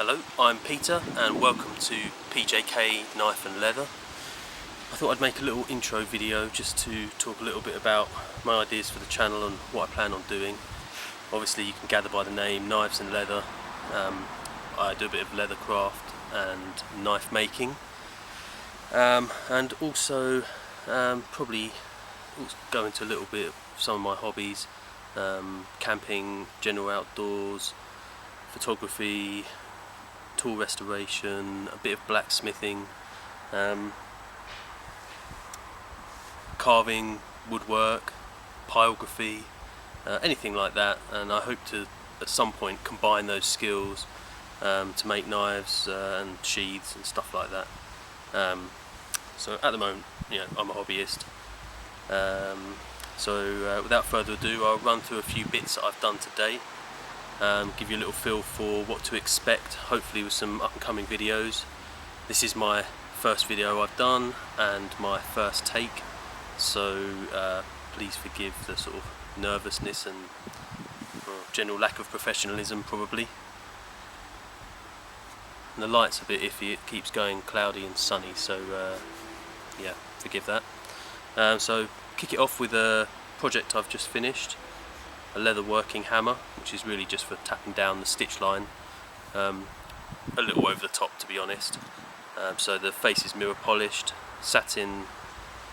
Hello, I'm Peter and welcome to PJK Knife and Leather. I thought I'd make a little intro video just to talk a little bit about my ideas for the channel and what I plan on doing. Obviously you can gather by the name, knives and leather. I do a bit of leather craft and knife making, and also probably go into a little bit of some of my hobbies, camping, general outdoors, photography, tool restoration, a bit of blacksmithing, carving, woodwork, pyrography, anything like that. And I hope to at some point combine those skills to make knives and sheaths and stuff like that. So at the moment, I'm a hobbyist. So without further ado, I'll run through a few bits that I've done today. Give you a little feel for what to expect, hopefully with some up and coming videos. This is my first video I've done and my first take, so please forgive the sort of nervousness and general lack of professionalism probably. And the light's a bit iffy, it keeps going cloudy and sunny, so yeah, forgive that. So kick it off with a project I've just finished. A leather working hammer, which is really just for tapping down the stitch line, a little over the top to be honest. So the face is mirror polished, satin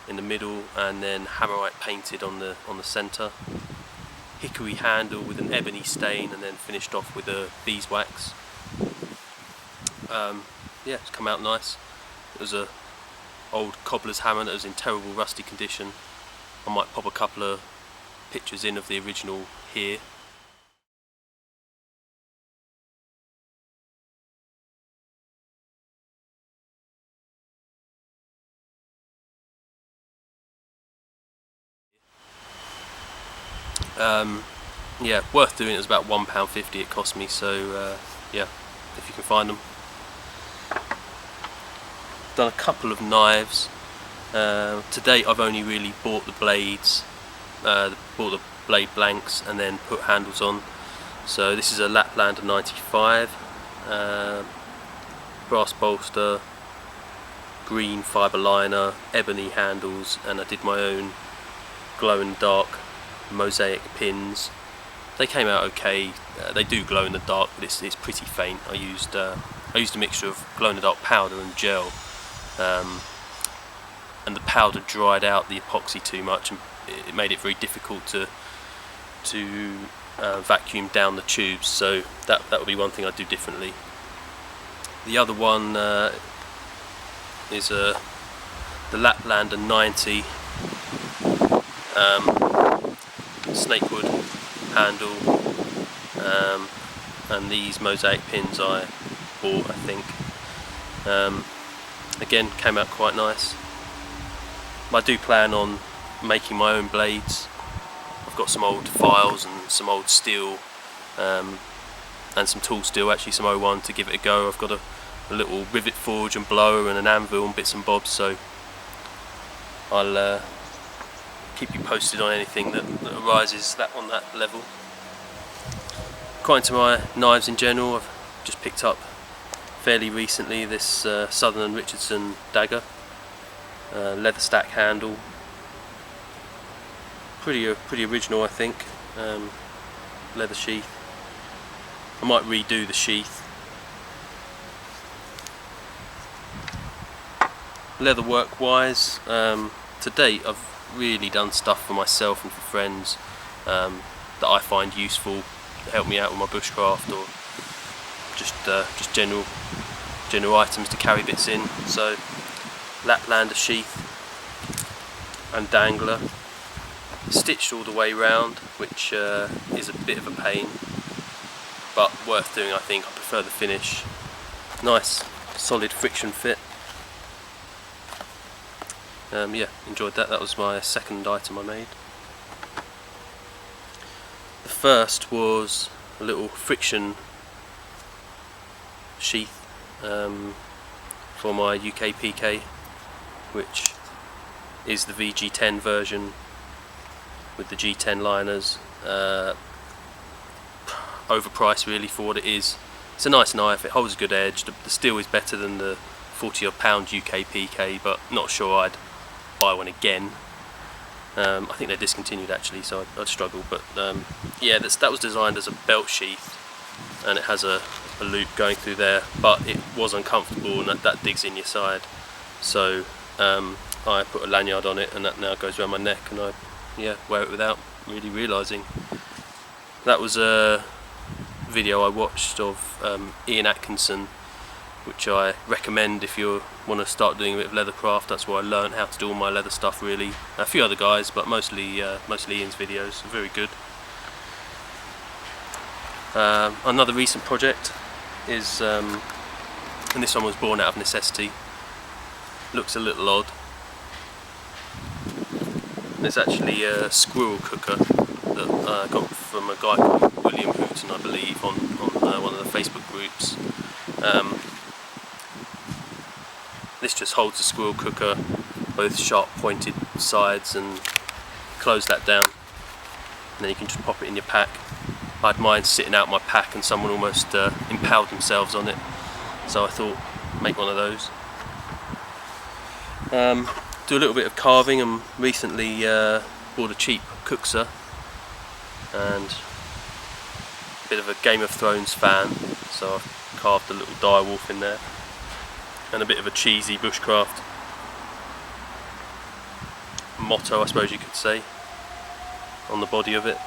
in the middle, and then hammerite painted on the centre. Hickory handle with an ebony stain, and then finished off with a beeswax. Yeah, it's come out nice. It was a old cobbler's hammer that was in terrible rusty condition. I might pop a couple of pictures in of the original here. Yeah, worth doing. It was about £1.50 it cost me, so yeah, if you can find them. Done a couple of knives. To date I've only really bought the blades, bought the blade blanks and then put handles on. So this is a Laplander 95, brass bolster, green fibre liner, ebony handles, and I did my own glow in the dark mosaic pins. They came out okay. They do glow in the dark, but it's pretty faint. I used a mixture of glow in the dark powder and gel, and the powder dried out the epoxy too much and it made it very difficult to vacuum down the tubes, so that would be one thing I'd do differently. The other one is the Laplander 90 snakewood handle, and these mosaic pins I bought, I think. Again, came out quite nice. I do plan on making my own blades. I've got some old files and some old steel, and some tool steel, actually some 01 to give it a go. I've got a little rivet forge and blower and an anvil and bits and bobs, so I'll keep you posted on anything that arises on that level. Quite into my knives in general. I've just picked up fairly recently this Southern & Richardson dagger, leather stack handle. Pretty original, I think. Leather sheath. I might redo the sheath. Leather work wise, to date I've really done stuff for myself and for friends that I find useful, help me out with my bushcraft, or just general items to carry bits in. So Laplander sheath and dangler, stitched all the way round, which is a bit of a pain, but worth doing I think. I prefer the finish. Nice solid friction fit. Yeah, enjoyed that. That was my second item I made. The first was a little friction sheath for my UK PK, which is the VG10 version with the G10 liners. Overpriced really for what it is. It's a nice knife, it holds a good edge, the steel is better than the 40 odd pound UK PK, but not sure I'd buy one again. I think they're discontinued actually, so I'd struggle, but yeah, that was designed as a belt sheath, and it has a loop going through there, but it was uncomfortable and that digs in your side, so I put a lanyard on it and that now goes around my neck, and I wear it without really realising. That was a video I watched of Ian Atkinson, which I recommend if you want to start doing a bit of leather craft. That's where I learned how to do all my leather stuff really. A few other guys, but mostly Ian's videos, very good. Another recent project is, and this one was born out of necessity, looks a little odd. It's actually a squirrel cooker that I got from a guy called William Hooton, I believe, on one of the Facebook groups. This just holds the squirrel cooker, both sharp pointed sides, and close that down, and then you can just pop it in your pack. I had mine sitting out my pack and someone almost impaled themselves on it, so I thought make one of those. Do a little bit of carving, and recently bought a cheap cookser, and a bit of a Game of Thrones fan, so I've carved a little dire wolf in there, and a bit of a cheesy bushcraft motto, I suppose you could say, on the body of it.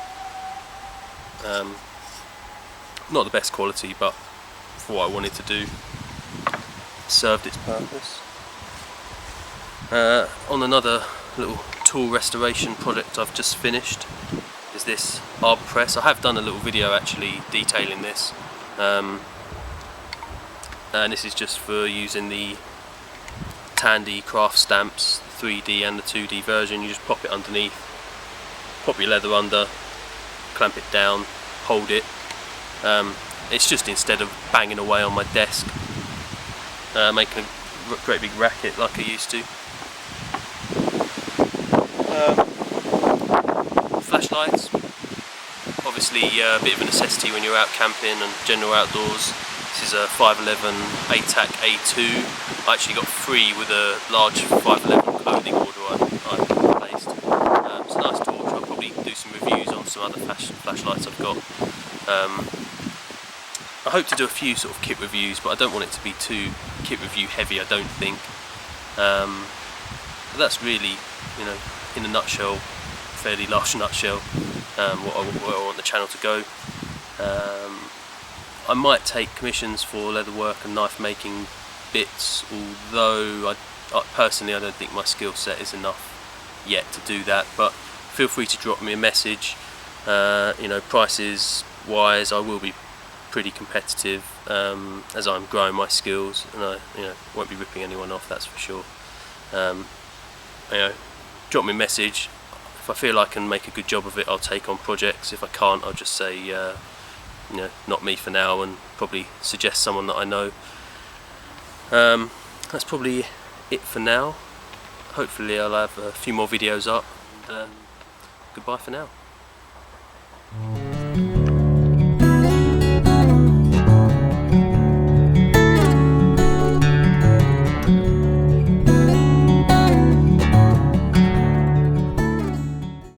Not the best quality, but for what I wanted to do, served its purpose. On another little tool restoration project I've just finished is this arbor press. I have done a little video actually detailing this, and this is just for using the Tandy craft stamps, 3D and the 2D version. You just pop it underneath, pop your leather under, clamp it down, hold it. It's just, instead of banging away on my desk, making a great big racket like I used to. Flashlights, obviously a bit of a necessity when you're out camping and general outdoors. This is a 511 ATAC A2. I actually got free with a large 511 clothing order I placed. It's a nice torch. I'll probably do some reviews on some other flashlights I've got. I hope to do a few sort of kit reviews, but I don't want it to be too kit review heavy, I don't think. But that's really, in a nutshell, fairly large nutshell, what I want the channel to go. I might take commissions for leather work and knife making bits, although personally I don't think my skill set is enough yet to do that, but feel free to drop me a message. Prices wise, I will be pretty competitive as I'm growing my skills, and I won't be ripping anyone off, that's for sure. Drop me a message. If I feel I can make a good job of it, I'll take on projects. If I can't, I'll just say not me for now, and probably suggest someone that I know. That's probably it for now. Hopefully I'll have a few more videos up, and goodbye for now.